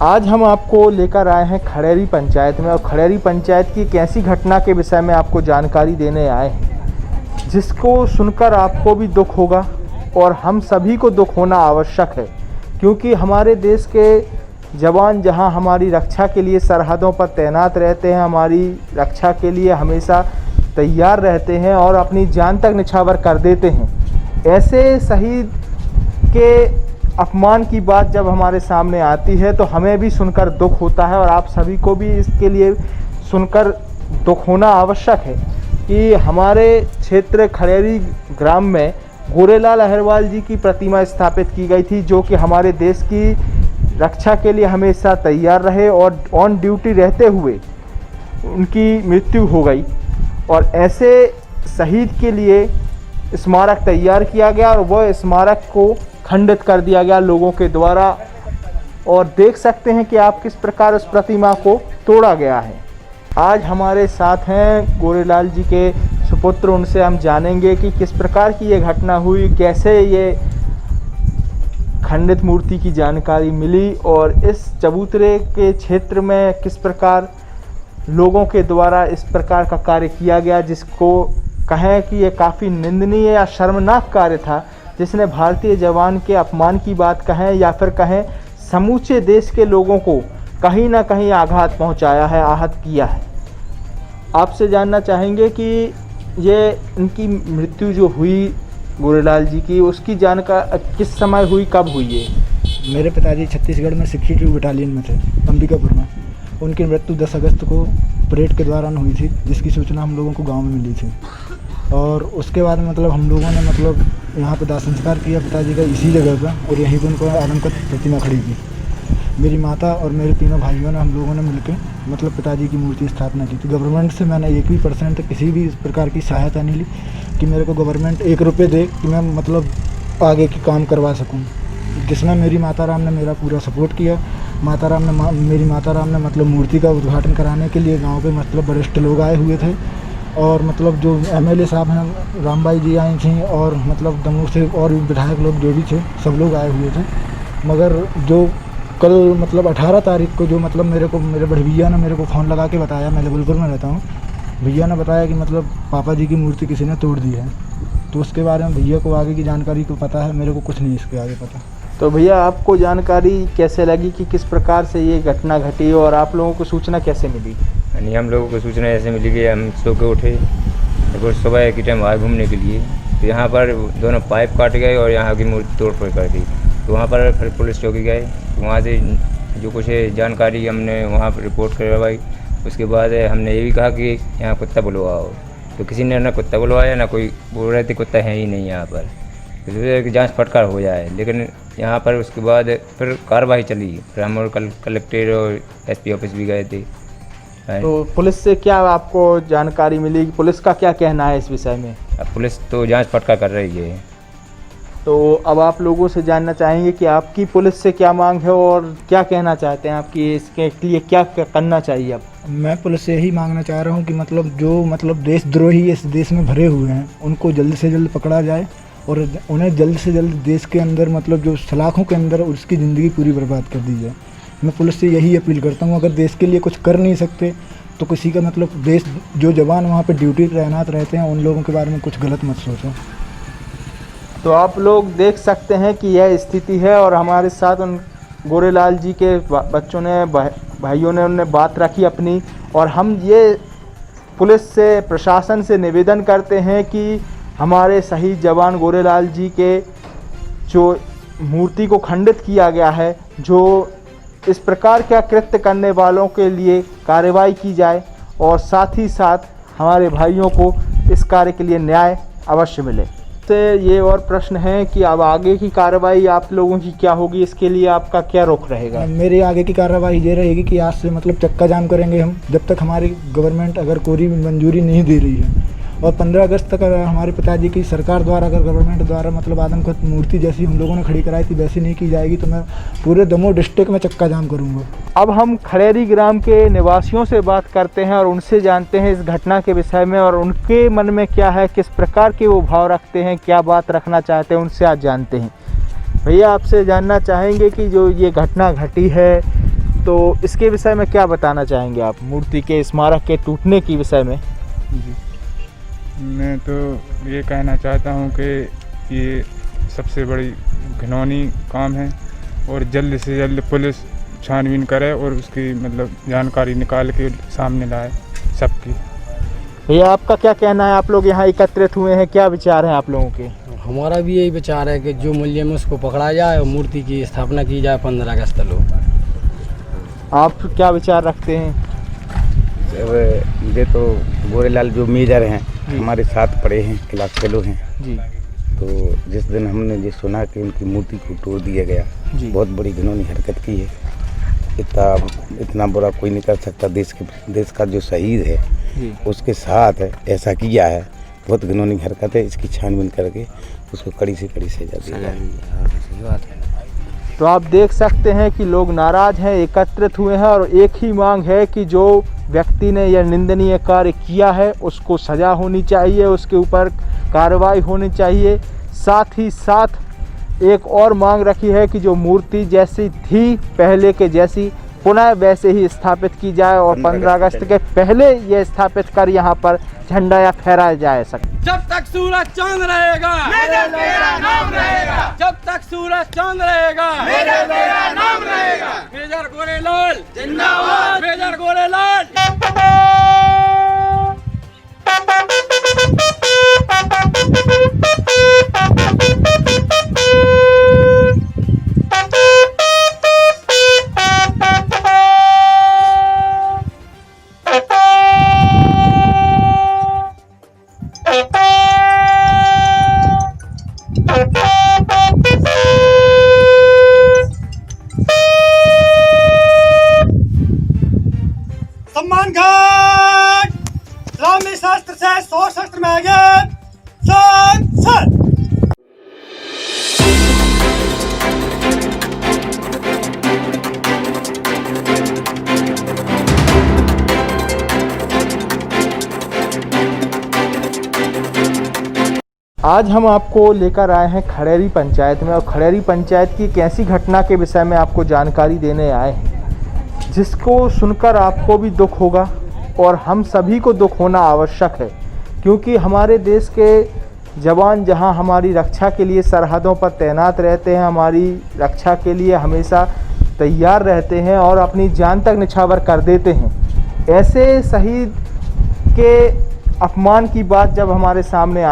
आज हम आपको लेकर आए हैं खड़ेरी पंचायत में और खड़ेरी पंचायत की एक ऐसी घटना के विषय में आपको जानकारी देने आए हैं जिसको सुनकर आपको भी दुख होगा और हम सभी को दुख होना आवश्यक है, क्योंकि हमारे देश के जवान जहां हमारी रक्षा के लिए सरहदों पर तैनात रहते हैं, हमारी रक्षा के लिए हमेशा तैयार रहते हैं और अपनी जान तक निछावर कर देते हैं, ऐसे शहीद के अपमान की बात जब हमारे सामने आती है तो हमें भी सुनकर दुख होता है और आप सभी को भी इसके लिए सुनकर दुख होना आवश्यक है कि हमारे क्षेत्र खड़ेरी ग्राम में गोरेलाल अहिरवाल जी की प्रतिमा स्थापित की गई थी, जो कि हमारे देश की रक्षा के लिए हमेशा तैयार रहे और ऑन ड्यूटी रहते हुए उनकी मृत्यु हो गई। और ऐसे शहीद के लिए स्मारक तैयार किया गया और वह स्मारक को खंडित कर दिया गया लोगों के द्वारा, और देख सकते हैं कि आप किस प्रकार उस प्रतिमा को तोड़ा गया है। आज हमारे साथ हैं गोरेलाल जी के सुपुत्र, उनसे हम जानेंगे कि किस प्रकार की ये घटना हुई, कैसे ये खंडित मूर्ति की जानकारी मिली और इस चबूतरे के क्षेत्र में किस प्रकार लोगों के द्वारा इस प्रकार का कार्य किया गया, जिसको कहें कि ये काफ़ी निंदनीय या शर्मनाक कार्य था, जिसने भारतीय जवान के अपमान की बात कहें या फिर कहें समूचे देश के लोगों को कहीं ना कहीं आघात पहुंचाया है, आहत किया है। आपसे जानना चाहेंगे कि ये इनकी मृत्यु जो हुई गोरेलाल जी की, उसकी जानकारी किस समय हुई, कब हुई है? मेरे पिताजी छत्तीसगढ़ में 62 बटालियन में थे, अंबिकापुर में। उनकी मृत्यु 10 अगस्त को परेड के दौरान हुई थी, जिसकी सूचना हम लोगों को गांव में मिली थी। और उसके बाद मतलब हम लोगों ने मतलब यहाँ पे दाह संस्कार किया पिताजी का इसी जगह पर, और यहीं पर उनको आदमकद प्रतिमा खड़ी की। मेरी माता और मेरे तीनों भाइयों ने, हम लोगों ने मिलकर मतलब पिताजी की मूर्ति स्थापना की थी। गवर्नमेंट से मैंने 1 भी % किसी भी इस प्रकार की सहायता नहीं ली कि मेरे को गवर्नमेंट 1 रुपये दे कि मैं मतलब आगे की काम करवा सकूँ, जिसमें मेरी माता राम ने मेरा पूरा सपोर्ट किया। मेरी माता राम ने मतलब मूर्ति का उद्घाटन कराने के लिए गाँव के मतलब वरिष्ठ लोग आए हुए थे, और मतलब जो MLA साहब हैं रामबाई जी आई थी, और मतलब दमोह से और विधायक लोग जो भी थे सब लोग आए हुए थे। मगर जो कल मतलब 18 तारीख को जो मतलब मेरे बड़े भैया ने मेरे को फ़ोन लगा के बताया, मैं जबलपुर में रहता हूँ, भैया ने बताया कि मतलब पापा जी की मूर्ति किसी ने तोड़ दी है। तो उसके बारे में भैया को आगे की जानकारी को पता है, मेरे को कुछ नहीं इसके आगे पता। तो भैया आपको जानकारी कैसे लगी कि किस प्रकार से ये घटना घटी और आप लोगों को सूचना कैसे मिली? यानी हम लोगों को सूचना ऐसे मिली कि हम सो के उठे, देखो सुबह के टाइम आए घूमने के लिए, तो यहाँ पर दोनों पाइप काट गए और यहाँ की मूर्ति तोड़ फोड़ कर दी। तो वहाँ पर फिर पुलिस चौकी गए, वहाँ से जो कुछ जानकारी हमने वहाँ पर रिपोर्ट करवाई। उसके बाद हमने ये भी कहा कि यहाँ कुत्ता बुलवाओ, तो किसी ने ना कुत्ता बुलवाया, ना कोई बोल रहे थे कुत्ता है ही नहीं यहाँ पर, तो जाँच पड़ताल हो जाए। लेकिन यहाँ पर उसके बाद फिर कार्रवाई चली, फिर हम और कलेक्टर और SP ऑफिस भी गए थे। तो पुलिस से क्या आपको जानकारी मिली, पुलिस का क्या कहना है इस विषय में? अब पुलिस तो जांच पड़ताल कर रही है। तो अब आप लोगों से जानना चाहेंगे कि आपकी पुलिस से क्या मांग है और क्या कहना चाहते हैं, आपकी इसके लिए क्या करना चाहिए? अब मैं पुलिस से यही मांगना चाह रहा हूँ कि मतलब जो मतलब देशद्रोही इस देश में भरे हुए हैं, उनको जल्द से जल्द पकड़ा जाए और उन्हें जल्द से जल्द देश के अंदर मतलब जो सलाखों के अंदर उसकी ज़िंदगी पूरी बर्बाद कर दी जाए। मैं पुलिस से यही अपील करता हूँ, अगर देश के लिए कुछ कर नहीं सकते तो किसी का मतलब देश जो जवान वहाँ पे ड्यूटी तैनात रहते हैं उन लोगों के बारे में कुछ गलत मत सोचो। तो आप लोग देख सकते हैं कि यह स्थिति है और हमारे साथ उन गोरेलाल जी के बच्चों ने, भाइयों ने, उन्होंने बात रखी अपनी, और हम ये पुलिस से, प्रशासन से निवेदन करते हैं कि हमारे शहीद जवान गोरेलाल जी के जो मूर्ति को खंडित किया गया है, जो इस प्रकार का कृत्य करने वालों के लिए कार्रवाई की जाए और साथ ही साथ हमारे भाइयों को इस कार्य के लिए न्याय अवश्य मिले। तो ये और प्रश्न है कि अब आगे की कार्रवाई आप लोगों की क्या होगी, इसके लिए आपका क्या रुख रहेगा? मेरी आगे की कार्रवाई ये रहेगी कि आज से मतलब चक्का जाम करेंगे हम, जब तक हमारी गवर्नमेंट अगर कोई मंजूरी नहीं दे रही है। और 15 अगस्त तक अगर हमारे पिताजी की सरकार द्वारा, अगर गवर्नमेंट द्वारा मतलब आदमकद मूर्ति जैसी हम लोगों ने खड़ी कराई थी वैसी नहीं की जाएगी तो मैं पूरे दमोह डिस्ट्रिक्ट में चक्का जाम करूँगा। अब हम खड़ेरी ग्राम के निवासियों से बात करते हैं और उनसे जानते हैं इस घटना के विषय में और उनके मन में क्या है, किस प्रकार के वो भाव रखते हैं, क्या बात रखना चाहते हैं, उनसे आज जानते हैं। भैया आपसे जानना चाहेंगे कि जो ये घटना घटी है तो इसके विषय में क्या बताना चाहेंगे आप, मूर्ति के स्मारक के टूटने की विषय में? जी, मैं तो ये कहना चाहता हूँ कि ये सबसे बड़ी घिनौनी काम है और जल्द से जल्द पुलिस छानबीन करे और उसकी मतलब जानकारी निकाल के सामने लाए सबकी। भैया आपका क्या कहना है, आप लोग यहाँ एकत्रित हुए हैं, क्या विचार हैं आप लोगों के? हमारा भी यही विचार है कि जो मुलजिम है उसको पकड़ा जाए और मूर्ति की स्थापना की जाए 15 अगस्त को। आप क्या विचार रखते हैं? मुझे तो गोरेलाल जो मेजर हैं हमारे साथ पढ़े हैं, क्लास फेलो हैं जी। तो जिस दिन हमने ये सुना कि उनकी मूर्ति को तोड़ दिया गया, जी। बहुत बड़ी घिनौनी हरकत की है। इतना बुरा कोई नहीं कर सकता। देश का जो शहीद है जी। उसके साथ ऐसा किया है, बहुत घिनौनी हरकत है। इसकी छानबीन करके उसको कड़ी से कड़ी सजा दी जाए। तो आप देख सकते हैं कि लोग नाराज हैं, एकत्रित हुए हैं और एक ही मांग है कि जो व्यक्ति ने यह निंदनीय कार्य किया है उसको सजा होनी चाहिए, उसके ऊपर कार्रवाई होनी चाहिए। साथ ही साथ एक और मांग रखी है कि जो मूर्ति जैसी थी पहले के जैसी पुनः वैसे ही स्थापित की जाए और 15 अगस्त के पहले ये स्थापित कर यहाँ पर झंडा या फहराया जा सके। जब तक सूरज चांद रहेगा मेरा नाम रहेगा, जब तक सूरज चांद रहेगा मेरा नाम रहेगा। मेजर गोरेलाल जिंदाबाद, मेजर गोरेलाल। सम्मान घाट रामी शास्त्र से 100 शस्त्र में आगे सर। आज हम आपको लेकर आए हैं खड़ेरी पंचायत में और खड़ेरी पंचायत की एक ऐसी घटना के विषय में आपको जानकारी देने आए हैं जिसको सुनकर आपको भी दुख होगा और हम सभी को दुख होना आवश्यक है, क्योंकि हमारे देश के जवान जहां हमारी रक्षा के लिए सरहदों पर तैनात रहते हैं, हमारी रक्षा के लिए हमेशा तैयार रहते हैं और अपनी जान तक निछावर कर देते हैं। ऐसे शहीद के अपमान की बात जब हमारे सामने